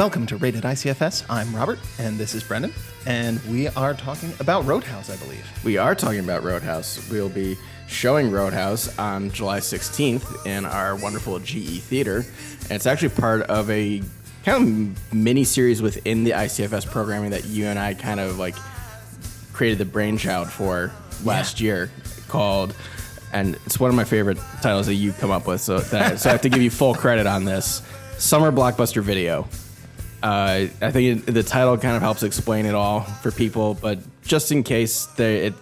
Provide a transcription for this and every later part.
Welcome to Rated ICFS. I'm Robert, and this is Brendan, and we are talking about Roadhouse, I believe. We are talking about Roadhouse. We'll be showing Roadhouse on July 16th in our wonderful GE Theater, and it's actually part of a kind of mini-series within the ICFS programming that you and I kind of like created the brainchild for last year called, and it's one of my favorite titles that you come up with, so I have to give you full credit on this, Summer Blockbuster Video. I think the title kind of helps explain it all for people, but just in case it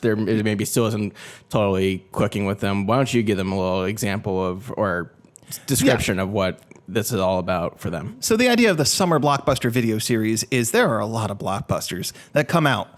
maybe still isn't totally clicking with them, why don't you give them a little example of or description of what this is all about for them? So the idea of the Summer Blockbuster Video series is there are a lot of blockbusters that come out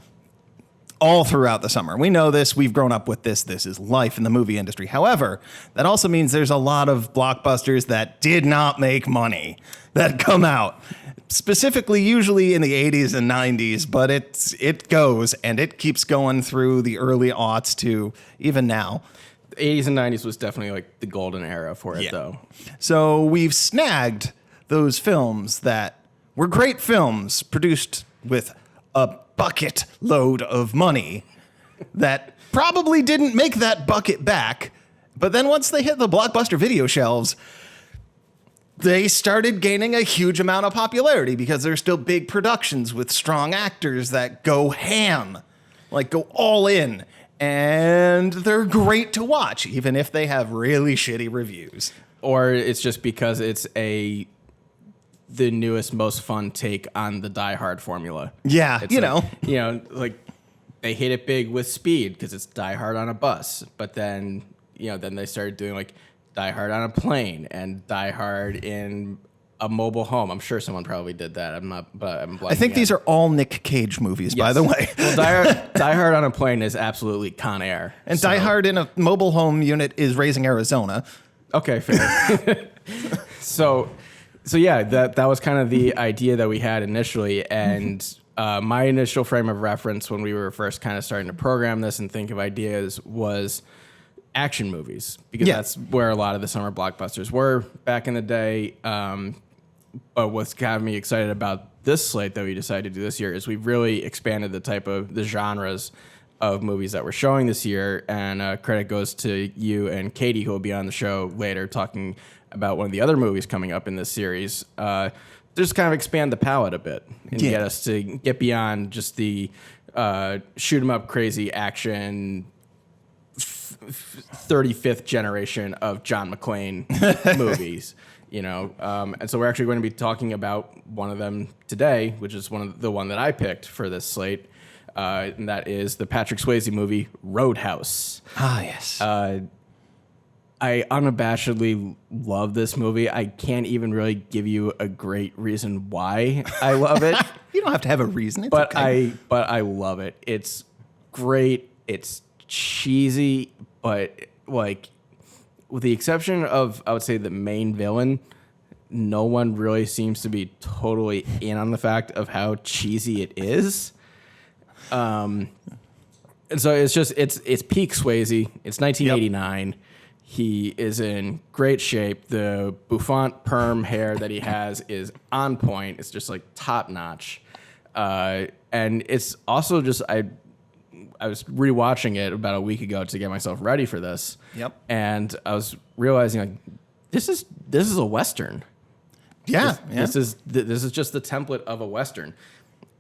all throughout the summer. We know this. We've grown up with this. This is life in the movie industry. However, that also means there's a lot of blockbusters that did not make money that come out. Specifically, usually in the 80s and 90s, but it goes, and it keeps going through the early aughts to even now. The 80s and 90s was definitely like the golden era for it, though. So we've snagged those films that were great films produced with a bucket load of money that probably didn't make that bucket back, but then once they hit the Blockbuster video shelves, they started gaining a huge amount of popularity because they're still big productions with strong actors that go ham, like go all in. And they're great to watch, even if they have really shitty reviews. Or it's just because it's the newest, most fun take on the Die Hard formula. Yeah, it's like they hit it big with Speed because it's Die Hard on a bus. But then they started doing like Die Hard on a plane and Die Hard in a mobile home. I'm sure someone probably did that. I'm blanking. I think these are all Nick Cage movies, by the way. Well, Die Hard on a plane is absolutely Con Air. And Die Hard in a mobile home unit is Raising Arizona. Okay, fair. So yeah, that was kind of the idea that we had initially. And my initial frame of reference when we were first kind of starting to program this and think of ideas was action movies, because that's where a lot of the summer blockbusters were back in the day. But what's got me excited about this slate that we decided to do this year is we've really expanded the genres of movies that we're showing this year. And credit goes to you and Katie, who will be on the show later talking about one of the other movies coming up in this series. Just kind of expand the palette a bit and get us to get beyond just the shoot 'em up crazy action 35th generation of John McClane movies, and so we're actually going to be talking about one of them today, which is the one that I picked for this slate, and that is the Patrick Swayze movie Roadhouse. Ah, yes. I unabashedly love this movie. I can't even really give you a great reason why I love it. You don't have to have a reason. It's okay. But I love it. It's great. It's cheesy, but like with the exception of, I would say, the main villain, no one really seems to be totally in on the fact of how cheesy it is. And so it's peak Swayze. It's 1989. Yep. He is in great shape. The bouffant perm hair that he has is on point. It's just like top notch. And it's also just, I was rewatching it about a week ago to get myself ready for this. Yep. And I was realizing like this is a Western. Yeah. This is just the template of a Western.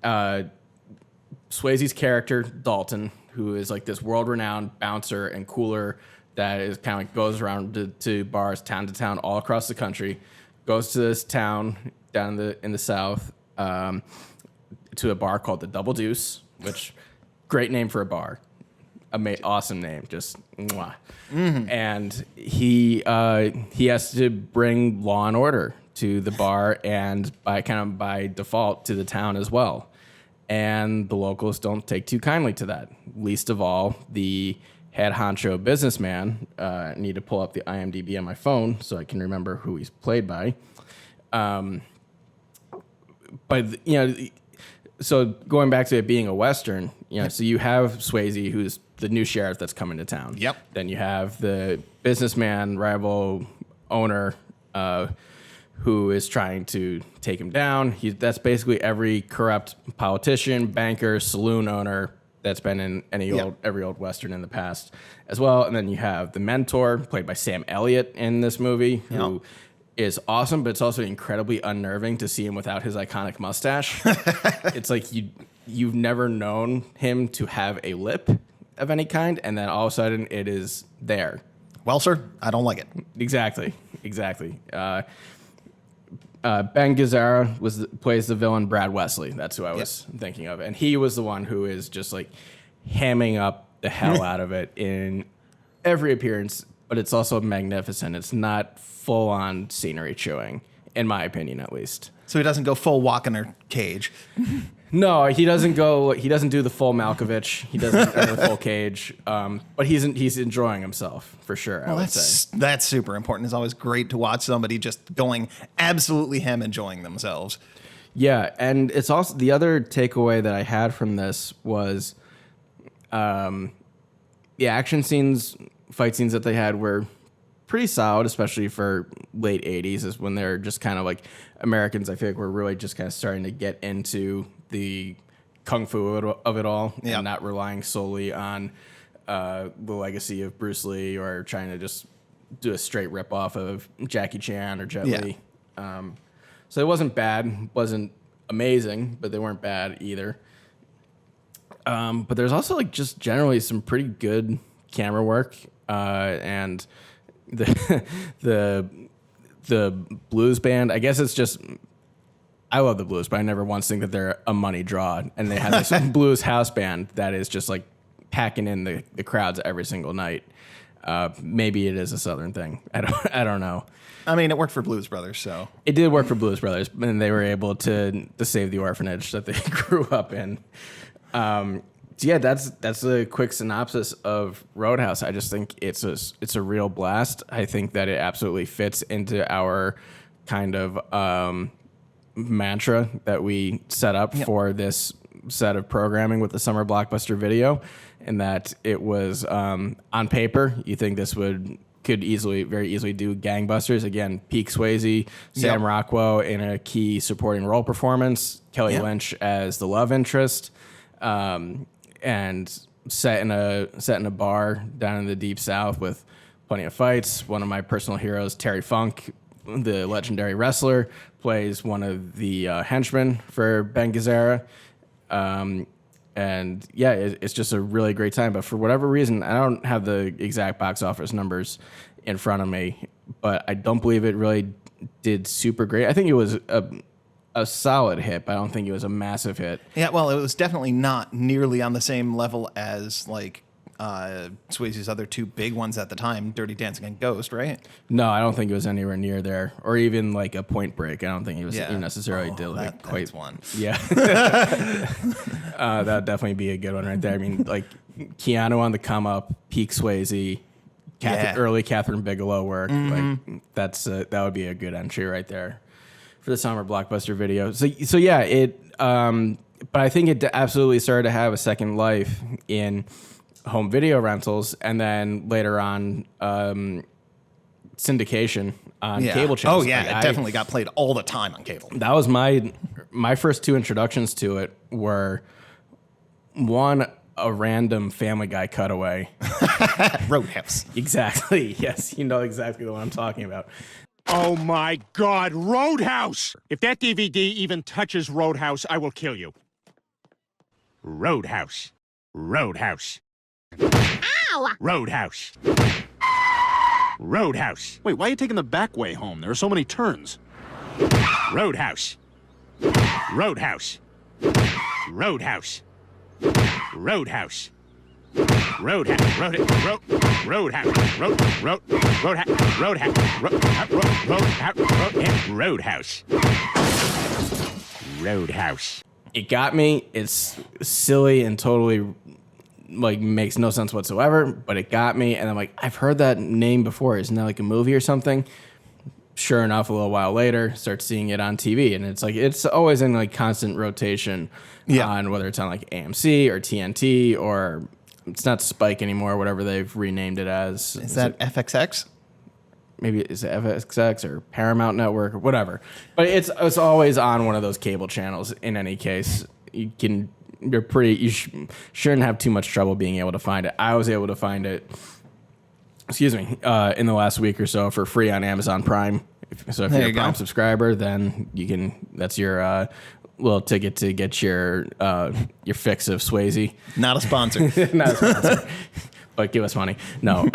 Swayze's character, Dalton, who is like this world-renowned bouncer and cooler that is kind of like goes around to bars town to town all across the country, goes to this town down in the South, to a bar called the Double Deuce, which great name for a bar. Awesome name. Just mwah. Mm-hmm. And he has to bring law and order to the bar and by default to the town as well. And the locals don't take too kindly to that. Least of all, the head honcho businessman. I need to pull up the IMDb on my phone so I can remember who he's played by. So going back to it being a Western, so you have Swayze, who's the new sheriff that's coming to town. Yep. Then you have the businessman, rival owner, who is trying to take him down. That's basically every corrupt politician, banker, saloon owner that's been in every old Western in the past as well. And then you have the mentor, played by Sam Elliott in this movie, who is awesome, but it's also incredibly unnerving to see him without his iconic mustache. It's like you've never known him to have a lip of any kind, and then all of a sudden it is there. Well, sir, I don't like it. Exactly. Ben Gazzara plays the villain Brad Wesley. That's who I was thinking of. And he was the one who is just like hamming up the hell out of it in every appearance, but it's also magnificent. It's not full on scenery chewing, in my opinion, at least. So he doesn't go full walk in her cage. No, he doesn't do the full Malkovich. He doesn't do the full cage. But he's enjoying himself for sure. I would say that's super important. It's always great to watch somebody just going absolutely ham enjoying themselves. Yeah, and it's also the other takeaway that I had from this was, the action scenes, fight scenes that they had were pretty solid, especially for late 80s, is when they're just kind of like Americans. I feel like we're really just kind of starting to get into the kung fu of it all and not relying solely on the legacy of Bruce Lee or trying to just do a straight rip off of Jackie Chan or Jet Li. So it wasn't bad, wasn't amazing, but they weren't bad either. But there's also like just generally some pretty good camera work, and the blues band. I guess it's just, I love the blues, but I never once think that they're a money draw. And they have this blues house band that is just like packing in the crowds every single night. Maybe it is a Southern thing. I don't know. I mean, it worked for Blues Brothers, so it did work for Blues Brothers, and they were able to save the orphanage that they grew up in. So yeah, that's a quick synopsis of Roadhouse. I just think it's a real blast. I think that it absolutely fits into our kind of mantra that we set up for this set of programming with the summer Blockbuster video, and that it was on paper. You think this could very easily do gangbusters. Again, Peak Swayze, Sam Rockwell in a key supporting role performance, Kelly Lynch as the love interest. And set in a bar down in the Deep South with plenty of fights. One of my personal heroes, Terry Funk, the legendary wrestler, plays one of the henchmen for Ben Gazzara. And yeah, it's just a really great time. But for whatever reason, I don't have the exact box office numbers in front of me, but I don't believe it really did super great. I think it was a solid hit, but I don't think it was a massive hit. Yeah, well, it was definitely not nearly on the same level as like Swayze's other two big ones at the time, Dirty Dancing and Ghost, right? No, I don't think it was anywhere near there, or even like a Point Break. I don't think it was even necessarily did like quite one. Yeah, that would definitely be a good one right there. I mean, like Keanu on the come up, Peak Swayze, early Catherine Bigelow work. Like that would be a good entry right there for the summer Blockbuster video. So yeah, it. But I think it absolutely started to have a second life in home video rentals, and then later on syndication on cable channels. Oh yeah, it definitely got played all the time on cable. That was my first two introductions to it were one, a random Family Guy cutaway. Roadhouse. Exactly. Yes, you know exactly the one I'm talking about. Oh my God, Roadhouse! If that DVD even touches Roadhouse, I will kill you. Roadhouse. Roadhouse. Ow! Roadhouse. Roadhouse. Wait, why are you taking the back way home? There are so many turns. Roadhouse. Roadhouse. Roadhouse. Roadhouse. Roadhouse. Roadhouse. Roadhouse. Roadhouse. It got me. It's silly and totally like makes no sense whatsoever, but it got me. And I'm like, I've heard that name before. Isn't that like a movie or something? Sure enough, a little while later, start seeing it on TV, and it's like it's always in like constant rotation on whether it's on like AMC or TNT, or it's not Spike anymore, whatever they've renamed it as. Is that FXX? maybe it's FXX or Paramount Network or whatever. But it's always on one of those cable channels. In any case, shouldn't have too much trouble being able to find it. I was able to find it, in the last week or so for free on Amazon Prime. So if you're a Prime subscriber, then that's your little ticket to get your fix of Swayze. Not a sponsor. Not a sponsor. But give us money. No.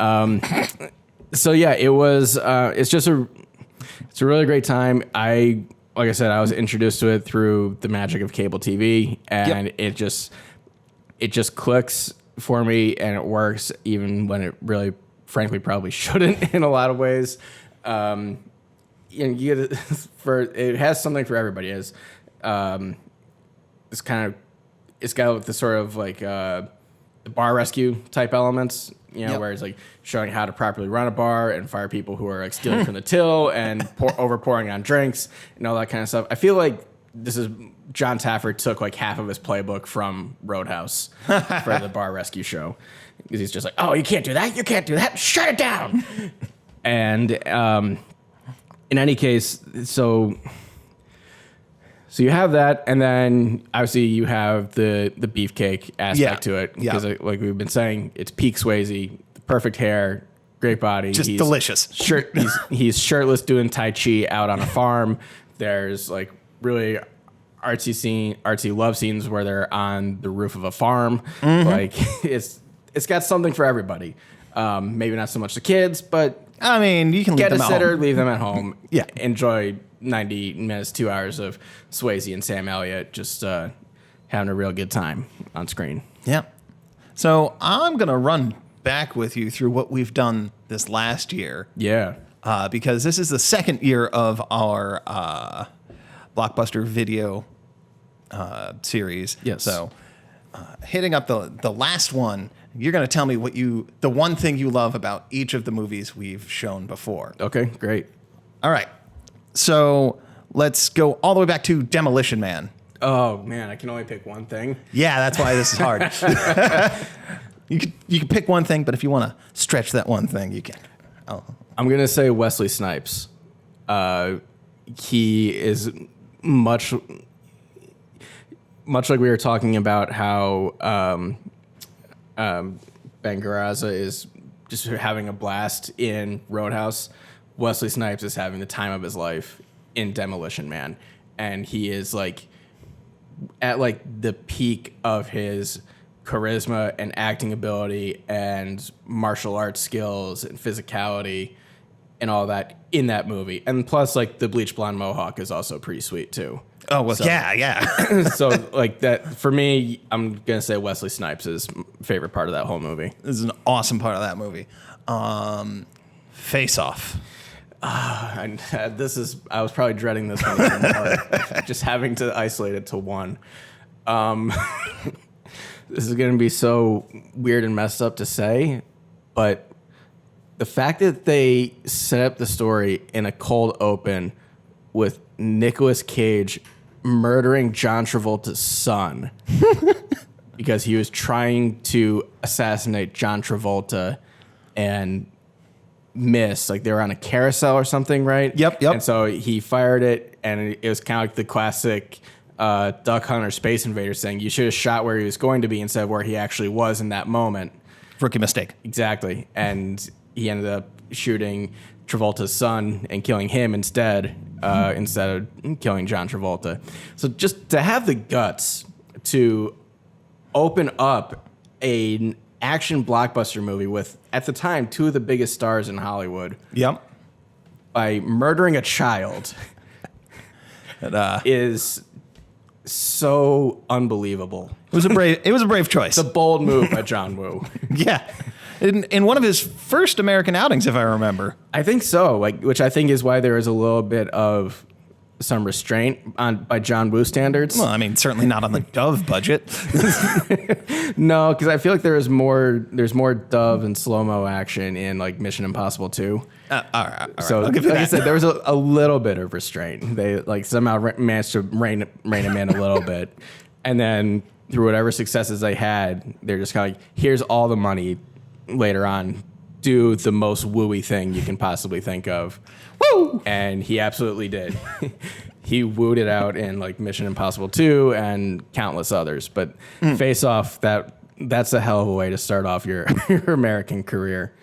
So yeah, it was. It's a really great time. Like I said, I was introduced to it through the magic of cable TV, and it just clicks for me, and it works even when it really, frankly, probably shouldn't in a lot of ways. You get it it has something for everybody. It's got the sort of like the bar rescue type elements, where it's like showing how to properly run a bar and fire people who are like stealing from the till and over pouring on drinks and all that kind of stuff. I feel like John Taffer took like half of his playbook from Roadhouse for the bar rescue show, because he's just like, oh, you can't do that, shut it down. And in any case, so you have that, and then obviously you have the beefcake aspect to it, because like we've been saying, it's peak Swayze, the perfect hair, great body, just delicious. He's shirtless doing Tai Chi out on a farm. There's like really artsy love scenes where they're on the roof of a farm. Mm-hmm. Like it's got something for everybody. Maybe not so much the kids, but I mean, you can get leave a them sitter, at home. leave them at home. Yeah, enjoy 90 minutes, 2 hours of Swayze and Sam Elliott just having a real good time on screen. Yeah. So I'm going to run back with you through what we've done this last year. Yeah. Because this is the second year of our Blockbuster video series. Yes. So hitting up the last one, you're going to tell me the one thing you love about each of the movies we've shown before. Okay, great. All right. So let's go all the way back to Demolition Man. Oh, man, I can only pick one thing. Yeah, that's why this is hard. You can pick one thing, but if you want to stretch that one thing, you can. I'm going to say Wesley Snipes. He is much like we were talking about how Bangaraza is just like a blast in Roadhouse. Wesley Snipes is having the time of his life in Demolition Man, and he is like at like the peak of his charisma and acting ability and martial arts skills and physicality and all that in that movie. And plus, like, the bleach blonde mohawk is also pretty sweet too. Oh, well, so, yeah. So like that for me, I'm gonna say Wesley Snipes is my favorite part of that whole movie. This is an awesome part of that movie. Face Off. I was probably dreading this one even more, just having to isolate it to one. This is going to be so weird and messed up to say, but the fact that they set up the story in a cold open with Nicolas Cage murdering John Travolta's son because he was trying to assassinate John Travolta and miss, like they were on a carousel or something, right? Yep. And so he fired it, and it was kind of like the classic Duck Hunter Space Invader saying, you should have shot where he was going to be instead of where he actually was in that moment. Rookie mistake. Exactly. And he ended up shooting Travolta's son and killing him instead of killing John Travolta. So just to have the guts to open up an action blockbuster movie with, at the time, two of the biggest stars in Hollywood. Yep. By murdering a child is so unbelievable. It was a brave choice. It's a bold move by John Woo. Yeah. In one of his first American outings, if I remember. I think so, which I think is why there is a little bit of some restraint by John Woo standards. Well, I mean, certainly not on the Dove budget. No, because I feel like there's more Dove and slow-mo action in like Mission Impossible 2. All right. So, like I said, there was a little bit of restraint. They like somehow managed to rein him in a little bit, and then through whatever successes they had, they're just kind of like, here's all the money later on. do the most wooey thing you can possibly think of. Woo! And he absolutely did. He wooed it out in like Mission Impossible 2 and countless others. But Face Off, that's a hell of a way to start off your American career.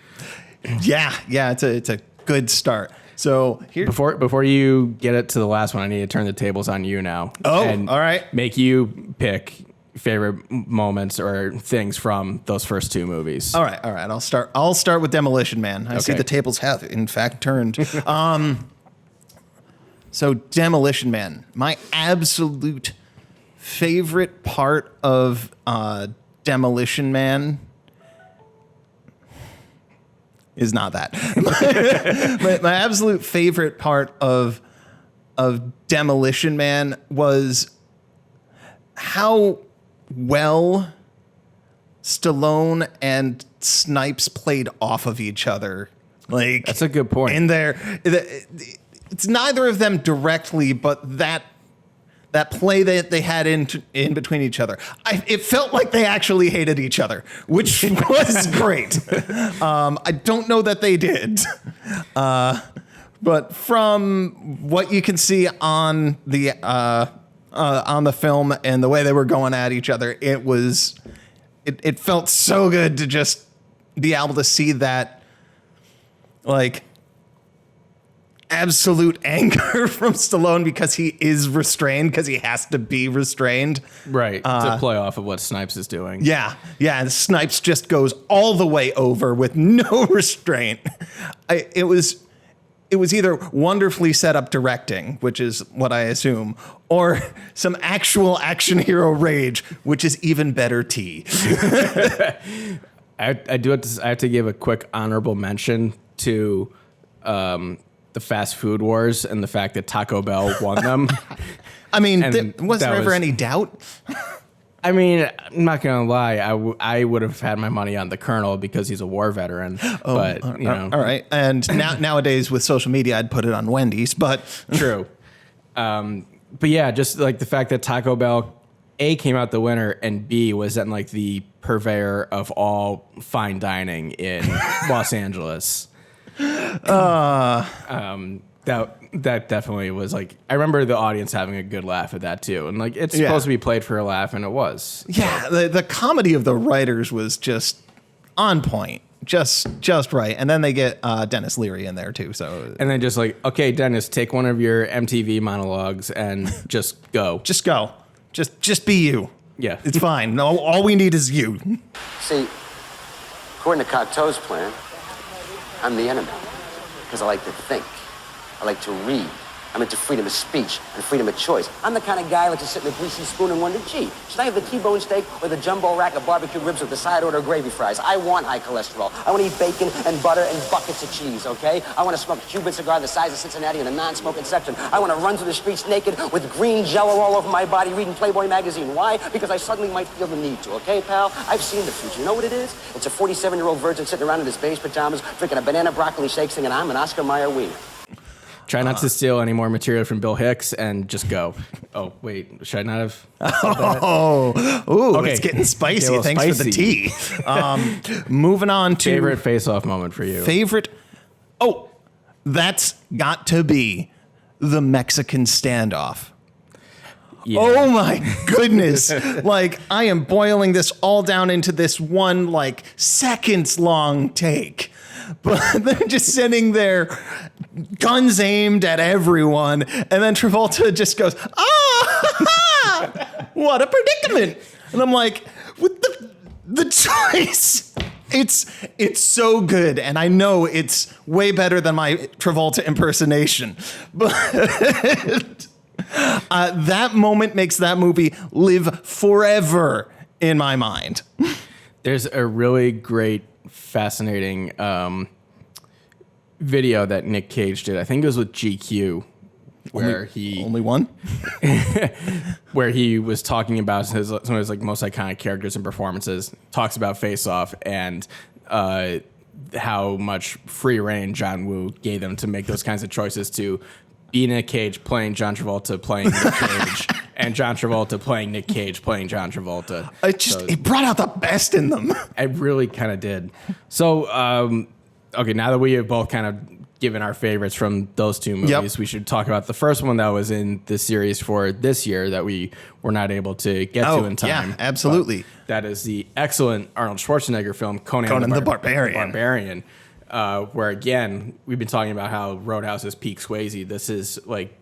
Yeah, it's a good start. So here, Before you get it to the last one, I need to turn the tables on you now. Oh, and all right. Make you pick favorite moments or things from those first two movies. all right. I'll start with Demolition Man. I see Okay. the tables have in fact turned. So Demolition Man, my absolute favorite part of Demolition Man is not that. my absolute favorite part of Demolition Man was how well Stallone and Snipes played off of each other. Like, That's a good point. In there, it's neither of them directly, but that play that they had in between each other, it felt like they actually hated each other, which was great. I don't know that they did, but from what you can see on the film and the way they were going at each other, it felt so good to just be able to see that, like, absolute anger from Stallone because he is restrained, because he has to be restrained. Right, to play off of what Snipes is doing. Yeah, and Snipes just goes all the way over with no restraint. It was either wonderfully set up directing, which is what I assume, or some actual action hero rage, which is even better tea. I have to give a quick honorable mention to the fast food wars and the fact that Taco Bell won them. I mean, And was there that ever was- any doubt? I mean, I'm not gonna lie. I would have had my money on the Colonel because he's a war veteran. But you know, All right. And nowadays with social media, I'd put it on Wendy's, but true. But yeah, just like the fact that Taco Bell A came out the winner and B was then like the purveyor of all fine dining in Los Angeles. That definitely was like, I remember the audience having a good laugh at that too. And like, it's Yeah. supposed to be played for a laugh, and it was. yeah, the comedy of the writers was just on point, just right. And then they get Dennis Leary in there too. So And then just like, okay, Dennis, take one of your MTV monologues and just go. just go, just be you. Yeah. It's fine. No, all we need is you. See, according to Cocteau's plan, I'm the enemy. Because I like to think. I like to read. I'm into freedom of speech and freedom of choice. I'm the kind of guy who likes to sit in a greasy spoon and wonder, gee, should I have the T-bone steak or the jumbo rack of barbecue ribs with the side order gravy fries? I want high cholesterol. I want to eat bacon and butter and buckets of cheese, okay? I want to smoke a Cuban cigar the size of Cincinnati in a non-smoking section. I want to run through the streets naked with green jello all over my body reading Playboy magazine. Why? Because I suddenly might feel the need to, okay, pal? I've seen the future. You know what it is? It's a 47-year-old virgin sitting around in his beige pajamas drinking a banana broccoli shake singing, I'm an Oscar Mayer wiener. Try not to steal any more material from Bill Hicks and just go. Oh, wait, should I not have said that? Ooh, Okay. it's getting spicy. Get a little Thanks for the tea. Moving on to Favorite face-off moment for you? favorite. Oh, that's got to be the Mexican standoff. Yeah. Oh my goodness. Like, I am boiling this all down into this one, like, seconds long take. But they're just sitting there, guns aimed at everyone. And then Travolta just goes, what a predicament. And I'm like, with the choice. It's so good. And I know it's way better than my Travolta impersonation. But that moment makes that movie live forever in my mind. There's a really great, fascinating video that Nick Cage did. I think it was with GQ, where Only one? where he was talking about some of his like most iconic characters and performances. Talks about Face Off and how much free reign John Woo gave them to make those kinds of choices, to be Nick Cage playing John Travolta playing Nick Cage, and John Travolta playing Nick Cage playing John Travolta. It brought out the best in them. I really kind of did. So okay, now that we have both kind of given our favorites from those two movies, we should talk about the first one that was in the series for this year that we were not able to get to in time. Yeah, absolutely. But that is the excellent Arnold Schwarzenegger film, Conan the Barbarian. Where, again, we've been talking about how Roadhouse is peak Swayze. This is, like,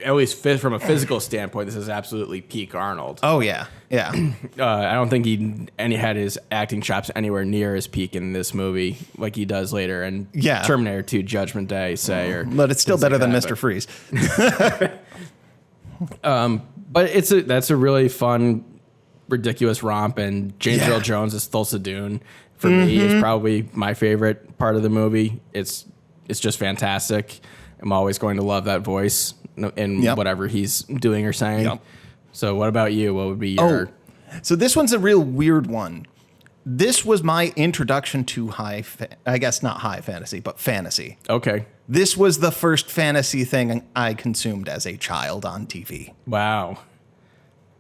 at least from a physical standpoint, this is absolutely peak Arnold. Oh, yeah. Yeah. I don't think he had his acting chops anywhere near his peak in this movie like he does later. And Terminator 2 Judgment Day, say. But it's still better than Mr. Freeze. But that's a really fun, ridiculous romp. And James Earl Jones as Thulsa Doon, for me, is probably my favorite part of the movie. It's just fantastic. I'm always going to love that voice in whatever he's doing or saying. Yep. So what about you? What would be your... So this one's a real weird one. This was my introduction to I guess not high fantasy, but fantasy. Okay. This was the first fantasy thing I consumed as a child on TV. Wow.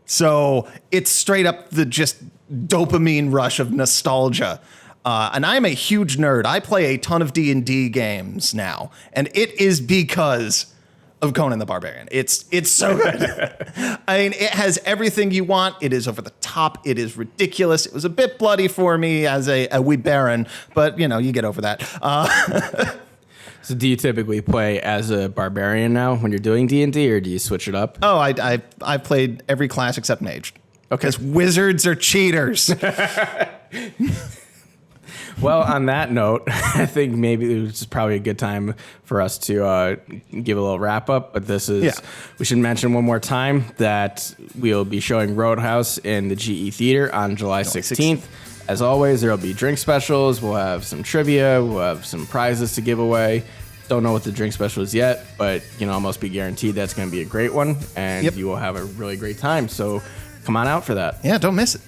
So it's straight up the just dopamine rush of nostalgia. And I'm a huge nerd. I play a ton of D&D games now, and it is because of Conan the Barbarian. It's so good. I mean, it has everything you want. It is over the top. It is ridiculous. It was a bit bloody for me as a wee baron, but you get over that. So do you typically play as a barbarian now when you're doing D&D, or do you switch it up? Oh, I've played every class except mage. Okay. Because wizards are cheaters. Well, on that note, I think maybe it's probably a good time for us to give a little wrap up. But we should mention one more time that we'll be showing Roadhouse in the GE Theater on July 16th. As always, there will be drink specials. We'll have some trivia. We'll have some prizes to give away. Don't know what the drink special is yet, but you can almost be guaranteed that's going to be a great one, and you will have a really great time. So come on out for that. Yeah, don't miss it.